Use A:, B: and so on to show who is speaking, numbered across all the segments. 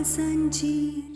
A: जंजीर।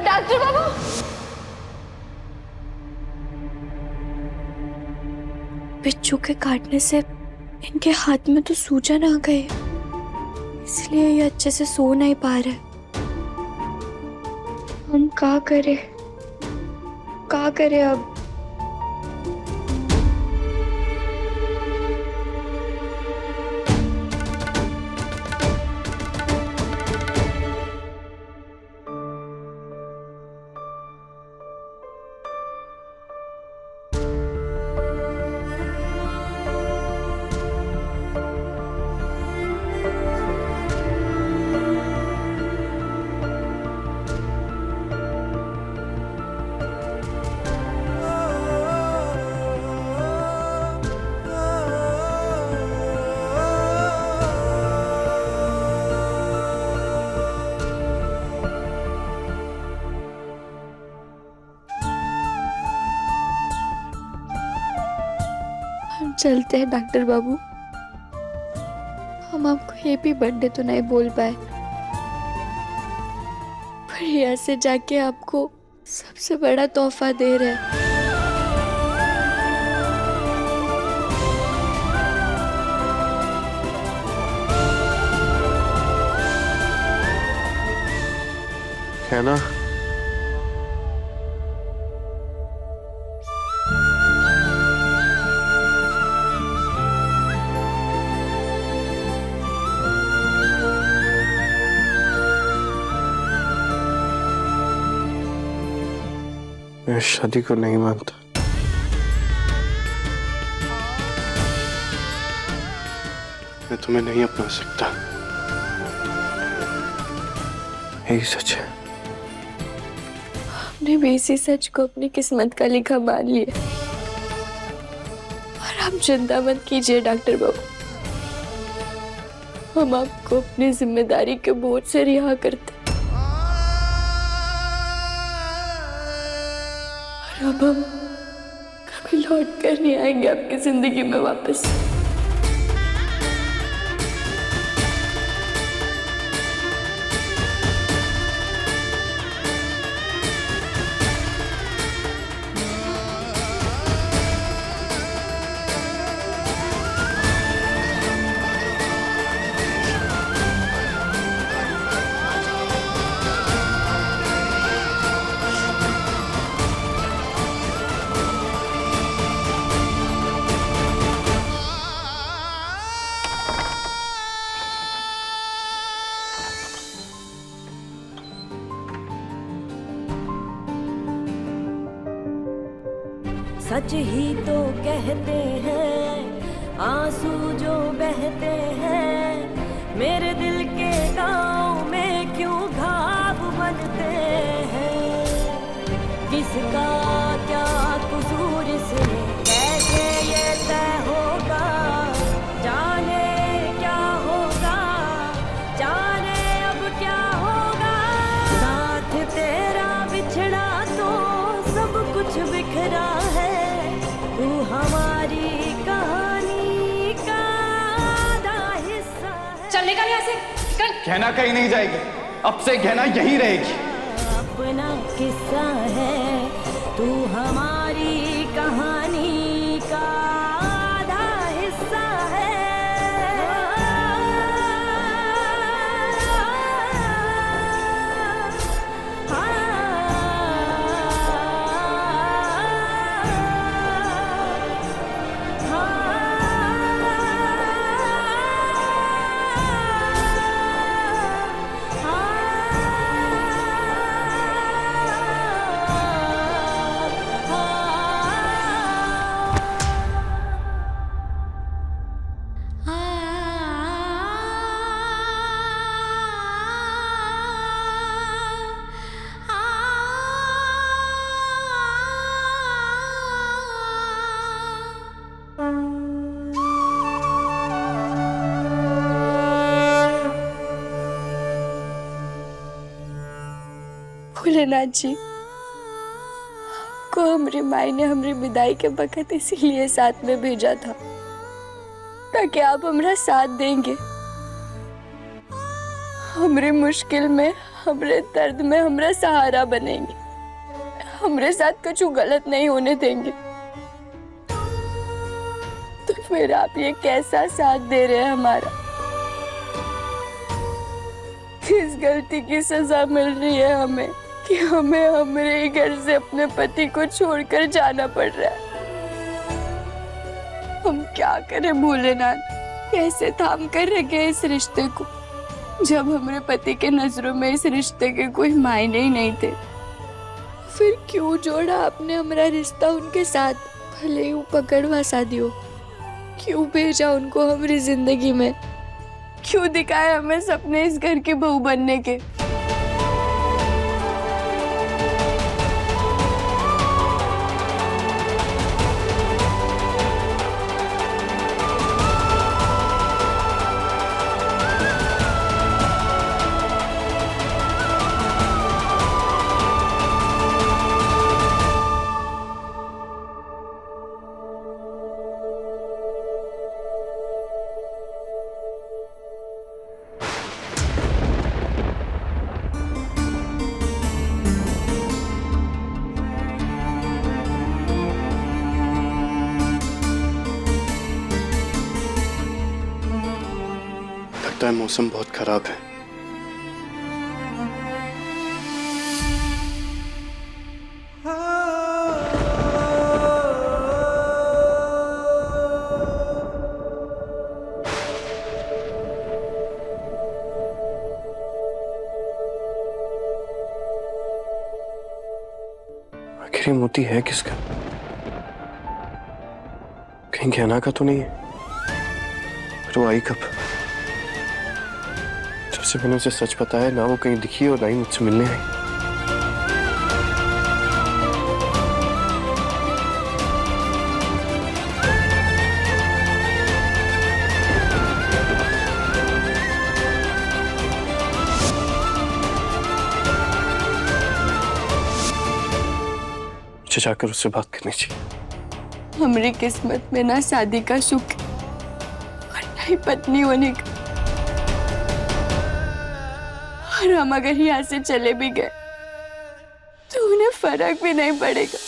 B: डॉक्टर बाबू, बिच्छू के काटने से इनके हाथ में तो सूजन आ गई, इसलिए ये अच्छे से सो नहीं पा रहे। हम क्या करें अब? हम चलते हैं डॉक्टर बाबू। हम आपको हैप्पी बर्थडे तो नहीं बोल पाए, पर यहाँ से जाके आपको सबसे बड़ा तोहफा दे रहे हैं।
C: है ना? मैं शादी को नहीं मानता। मैं तुम्हें नहीं अपना सकता, यही सच है।
B: हमने भी इसी सच को अपनी किस्मत का लिखा मान लिया। और आप चिंता मत कीजिए डॉक्टर बाबू, हम आपको अपनी जिम्मेदारी के बोझ से रिहा करते। और अब हम कभी लौट कर नहीं आएंगे आपकी जिंदगी में वापस।
D: सच ही तो कहते हैं आंसू जो बहते हैं, मेरे दिल के गाँव में क्यों घाव बनते हैं। किसका क्या कसूर इसमें कैसे ये तय होगा, जाने क्या होगा, जाने अब क्या होगा। साथ तेरा बिछड़ा तो सब कुछ बिखरा है, तू हमारी कहानी का आधा हिस्सा है।
E: चल निकल यहाँ से, निकल।
F: गहना कहीं नहीं जाएगी, अब से गहना यहीं रहेगी।
D: अपना किस्सा है, तू हमारी कहानी का आधा हिस्सा है।
B: भोलेनाथ जी, को हमारी माई ने हमारी विदाई के वक्त इसीलिए साथ में भेजा था ताकि आप हमारा साथ देंगे, हमारे मुश्किल में, हमारे दर्द में हमारा सहारा बनेंगे, हमारे साथ कुछ गलत नहीं होने देंगे। तो फिर आप ये कैसा साथ दे रहे हैं हमारा? किस गलती की सजा मिल रही है हमें कि हमें हमारे ही घर से अपने पति को छोड़कर जाना पड़ रहा है? हम क्या करें भोलेनाथ, कैसे थाम कर रखे इस रिश्ते को जब हमारे पति के नजरों में इस रिश्ते के कोई मायने ही नहीं थे? फिर क्यों जोड़ा आपने हमारा रिश्ता उनके साथ, भले ही वो पकड़वा शादी हो? क्यों भेजा उनको हमारी जिंदगी में? क्यों दिखाया हमें सपने इस घर की बहू बनने के?
C: लगता है मौसम बहुत खराब है। आखिर ये मोती है किसका? कहीं गहना का तो नहीं है? फिर वो आई कब? जब से मैंने उसे सच बताया, ना वो कहीं दिखी और ना ही मुझसे मिलने आई। मुझे जाकर उससे बात करनी चाहिए।
B: हमारी किस्मत में ना शादी का सुख और ना ही पत्नी होने का। और हम अगर यहाँ से चले भी गए तो उन्हें फर्क भी नहीं पड़ेगा।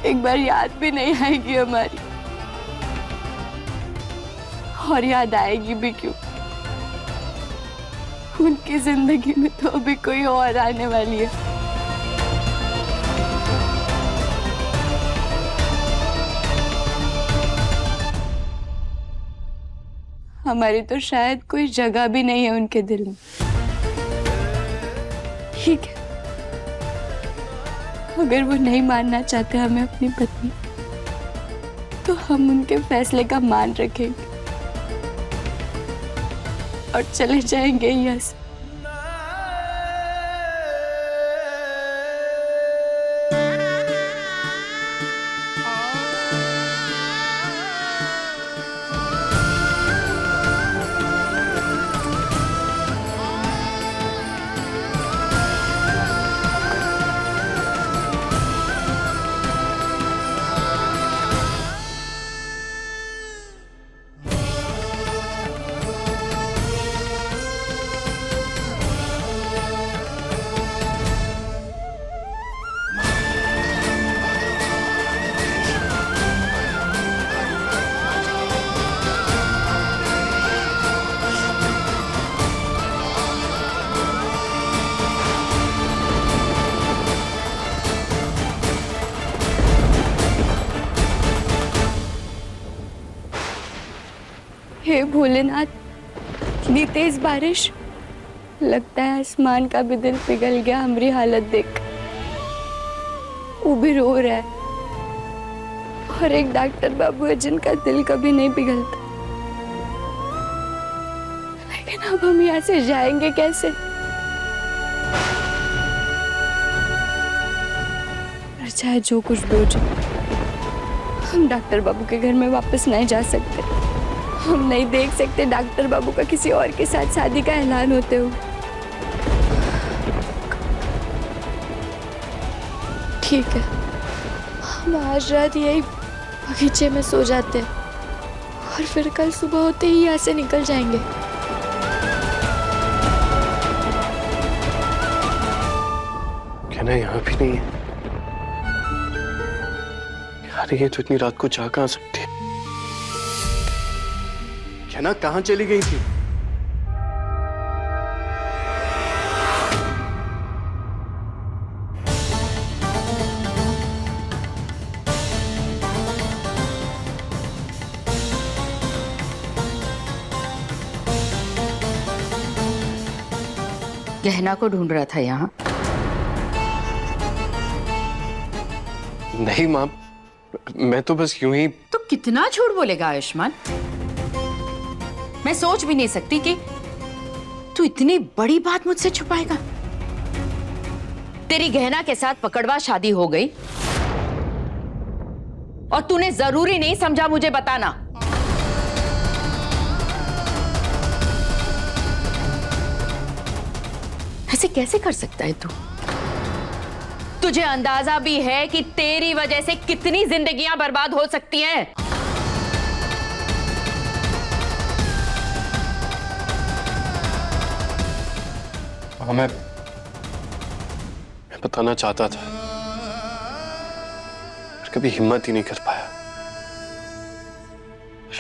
B: एक बार याद भी नहीं आएगी हमारी, और याद आएगी भी क्यों? उनकी जिंदगी में तो अभी कोई और आने वाली है। हमारी तो शायद कोई जगह भी नहीं है उनके दिल में। ठीक है, अगर वो नहीं मानना चाहते हमें अपनी पत्नी, तो हम उनके फैसले का मान रखेंगे और चले जाएंगे यहाँ से। हे भोलेनाथ, इतनी तेज बारिश, लगता है आसमान का भी दिल पिघल गया हमारी हालत देख। वो भी रो रहा है, और एक डॉक्टर बाबू है जिनका दिल कभी नहीं पिघलता। लेकिन अब हम यहाँ से जाएंगे कैसे? चाहे जो कुछ भी हो जाए, हम डॉक्टर बाबू के घर में वापस नहीं जा सकते। हम नहीं देख सकते डॉक्टर बाबू का किसी और के साथ शादी का ऐलान होते हुए। ठीक है, हम आज रात यही बगीचे में सो जाते हैं और फिर कल सुबह होते ही यहाँ से निकल जाएंगे।
C: कहना यहाँ भी नहीं है। यार ये तो इतनी रात को जा कहाँ सकती है? कहना कहाँ चली गई थी?
A: गहना को ढूंढ रहा था यहाँ।
C: नहीं माँ, मैं तो बस यूं ही।
A: तो कितना झूठ बोलेगा आयुष्मान? मैं सोच भी नहीं सकती कि तू इतनी बड़ी बात मुझसे छुपाएगा। तेरी गहना के साथ पकड़वा शादी हो गई और तूने जरूरी नहीं समझा मुझे बताना। ऐसे कैसे कर सकता है तू? तुझे अंदाजा भी है कि तेरी वजह से कितनी जिंदगियां बर्बाद हो सकती हैं?
C: हाँ, मैं बताना चाहता था पर कभी हिम्मत ही नहीं कर पाया।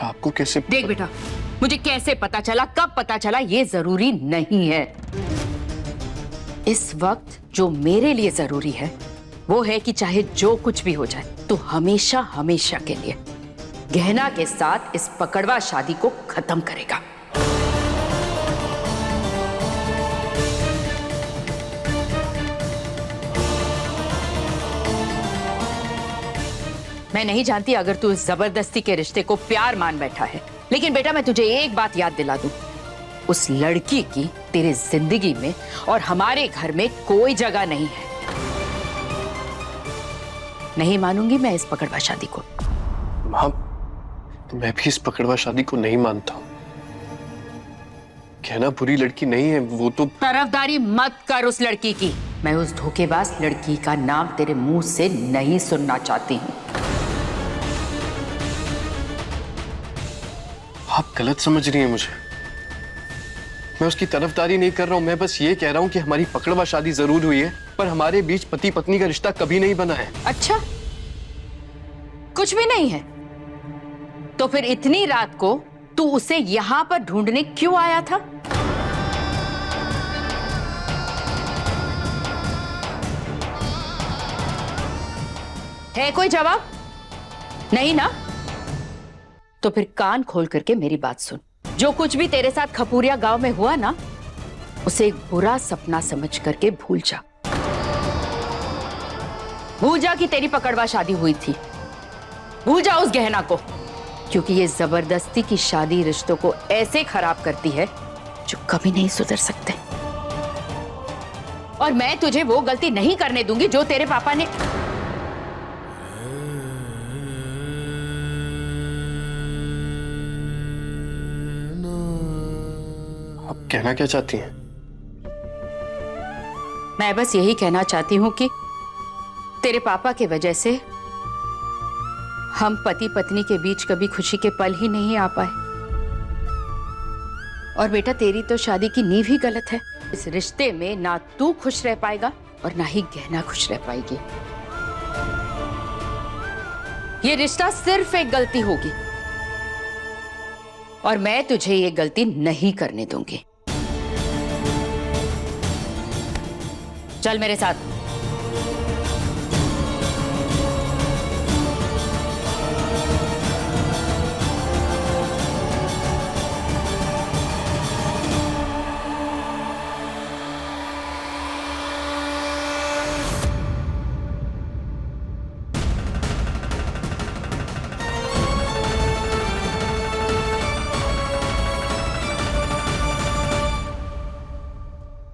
C: आपको कैसे?
A: देख बेटा, मुझे कैसे पता चला, कब पता चला, ये जरूरी नहीं है। इस वक्त जो मेरे लिए जरूरी है वो है कि चाहे जो कुछ भी हो जाए तो हमेशा हमेशा के लिए गहना के साथ इस पकड़वा शादी को खत्म करेगा। मैं नहीं जानती अगर तू इस जबरदस्ती के रिश्ते को प्यार मान बैठा है, लेकिन बेटा मैं तुझे एक बात याद दिला दूं, उस लड़की की तेरे जिंदगी में और हमारे घर में कोई जगह नहीं है। नहीं मानूंगी मैं इस पकड़वा शादी को।
C: मां, मैं भी इस पकड़वा शादी को नहीं मानता हूं। कहना बुरी लड़की नहीं है, वो तो।
A: तरफदारी मत कर उस लड़की की। मैं उस धोखेबाज लड़की का नाम तेरे मुंह से नहीं सुनना चाहती हूँ।
C: आप गलत समझ रही हैं मुझे। मैं उसकी तरफदारी नहीं कर रहा हूं, मैं बस ये कह रहा हूं कि हमारी पकड़वा शादी जरूर हुई है पर हमारे बीच पति पत्नी का रिश्ता कभी नहीं बना है।
A: अच्छा, कुछ भी नहीं है? तो फिर इतनी रात को तू उसे यहां पर ढूंढने क्यों आया था? है कोई जवाब? नहीं ना? तो फिर कान खोल करके मेरी बात सुन। जो कुछ भी तेरे साथ खपूरिया गांव में हुआ ना, उसे एक बुरा सपना समझ करके भूल जा। भूल जा कि तेरी पकड़वा शादी हुई थी। भूल जा उस गहना को, क्योंकि ये जबरदस्ती की शादी रिश्तों को ऐसे खराब करती है जो कभी नहीं सुधर सकते। और मैं तुझे वो गलती नहीं करने दूंगी जो तेरे पापा ने।
C: आप कहना क्या चाहती हैं?
A: मैं बस यही कहना चाहती हूं कि तेरे पापा की वजह से हम पति पत्नी के बीच कभी खुशी के पल ही नहीं आ पाए। और बेटा तेरी तो शादी की नींव ही गलत है। इस रिश्ते में ना तू खुश रह पाएगा और ना ही गहना खुश रह पाएगी। ये रिश्ता सिर्फ एक गलती होगी और मैं तुझे ये गलती नहीं करने दूंगी। चल मेरे साथ।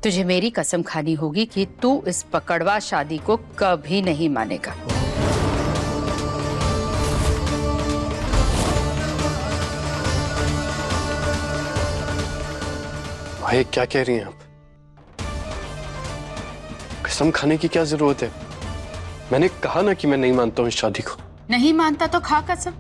A: तुझे मेरी कसम खानी होगी कि तू इस पकड़वा शादी को कभी नहीं मानेगा।
C: भाई क्या कह रही हैं आप? कसम खाने की क्या जरूरत है? मैंने कहा ना कि मैं नहीं मानता हूं इस शादी को।
A: नहीं मानता तो खा कसम।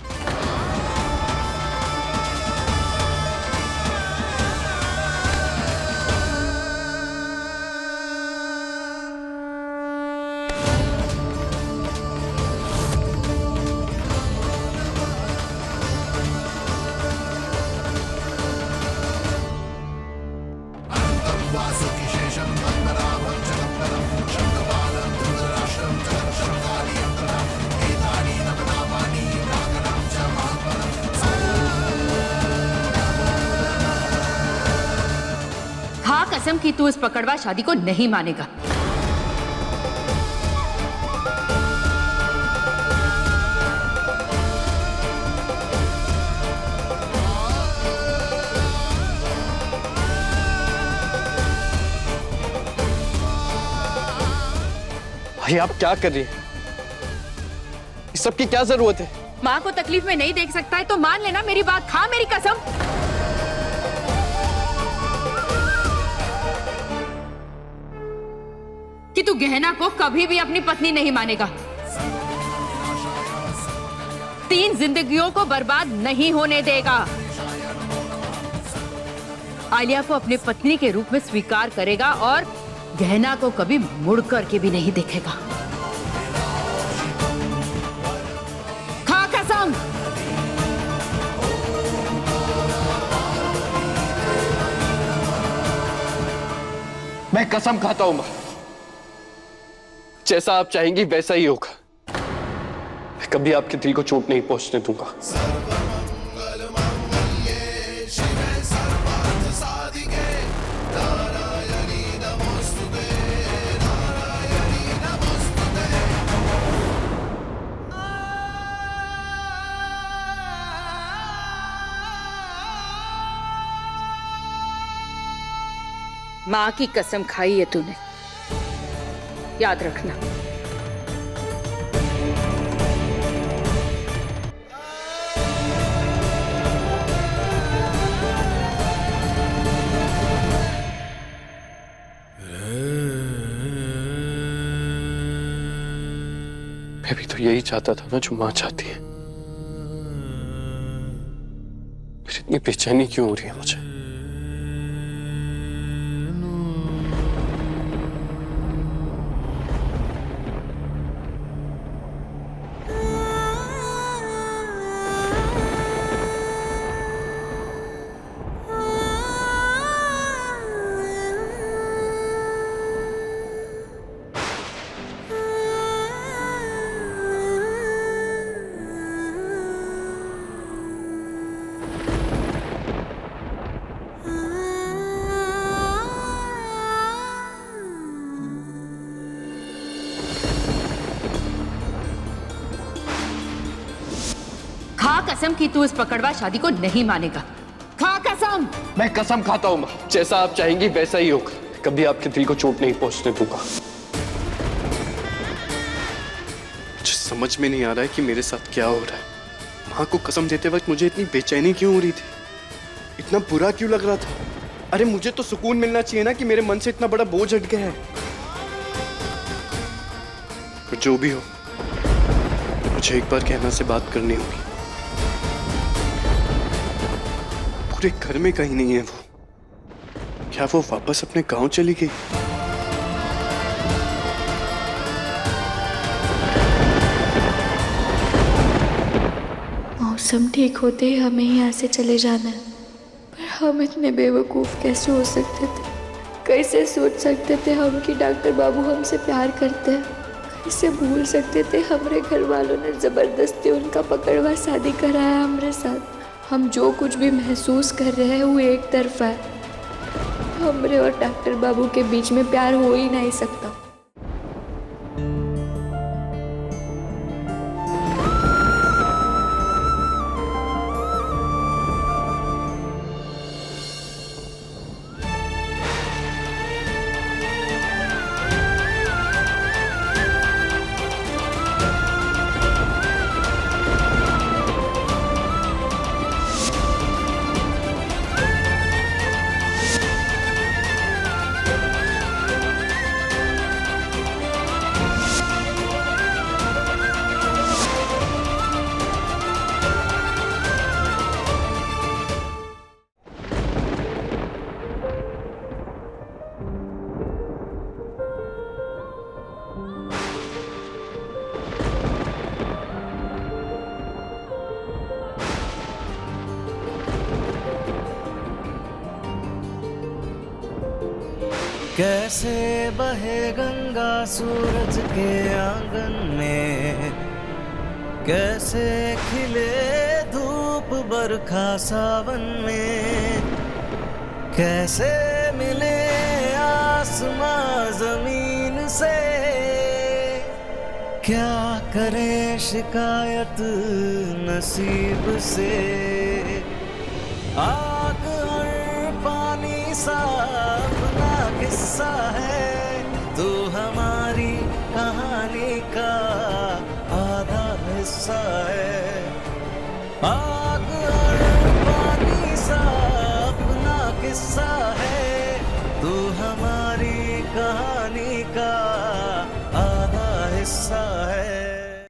A: खा कसम कि तू इस पकड़वा शादी को नहीं मानेगा।
C: भाई आप क्या कर रही हैं? इस सब की क्या जरूरत है?
A: माँ को तकलीफ में नहीं देख सकता है तो मान लेना मेरी बात, खा मेरी कसम। कि तू गहना को कभी भी अपनी पत्नी नहीं मानेगा, 3 जिंदगियों को बर्बाद नहीं होने देगा। आलिया को अपनी पत्नी के रूप में स्वीकार करेगा और गहना को कभी मुड़ करके भी नहीं देखेगा। खा कसम।
C: मैं कसम खाता हूं मां, जैसा आप चाहेंगी वैसा ही होगा। मैं कभी आपके दिल को चोट नहीं पहुंचने दूंगा।
A: माँ की कसम खाई है तूने, याद रखना।
C: मैं भी तो यही चाहता था ना जो माँ चाहती है। फिर इतनी बेचैनी क्यों हो रही है मुझे?
A: खा कसम कि तू इस पकड़वा शादी को नहीं मानेगा। खा कसम।
C: मैं कसम खाता हूं मां, जैसा आप चाहेंगी वैसा ही होगा। कभी आपके दिल को चोट नहीं पहुंचने दूंगा। मुझे समझ में नहीं आ रहा है कि मेरे साथ क्या हो रहा है। मां को कसम देते वक्त मुझे इतनी बेचैनी क्यों हो रही थी? इतना बुरा क्यों लग रहा था? अरे मुझे तो सुकून मिलना चाहिए ना कि मेरे मन से इतना बड़ा बोझ हट गया है। पर जो भी हो, मुझे एक बार कहना से बात करनी होगी। पूरे घर में कहीं नहीं है वो। क्या वो वापस अपने गांव चली गई?
B: मौसम ठीक होते ही हमें यहाँ से चले जाना है, पर हम इतने बेवकूफ़ कैसे हो सकते थे? कैसे सोच सकते थे हम कि डॉक्टर बाबू हमसे प्यार करते हैं? कैसे भूल सकते थे हमारे घर वालों ने ज़बरदस्ती उनका पकड़वा शादी कराया हमारे साथ? हम जो कुछ भी महसूस कर रहे हैं वो एक तरफा है। हमरे और डॉक्टर बाबू के बीच में प्यार हो ही नहीं सकता।
E: कैसे बहे गंगा सूरज के आंगन में, कैसे खिले धूप बरखा सावन में, कैसे मिले आसमां जमीन से, क्या करे शिकायत नसीब से। आग और पानी सा अपना किस्सा है, तू हमारी कहानी का आधा हिस्सा है। आग और पानी सा अपना किस्सा है, तू हमारी कहानी का आधा हिस्सा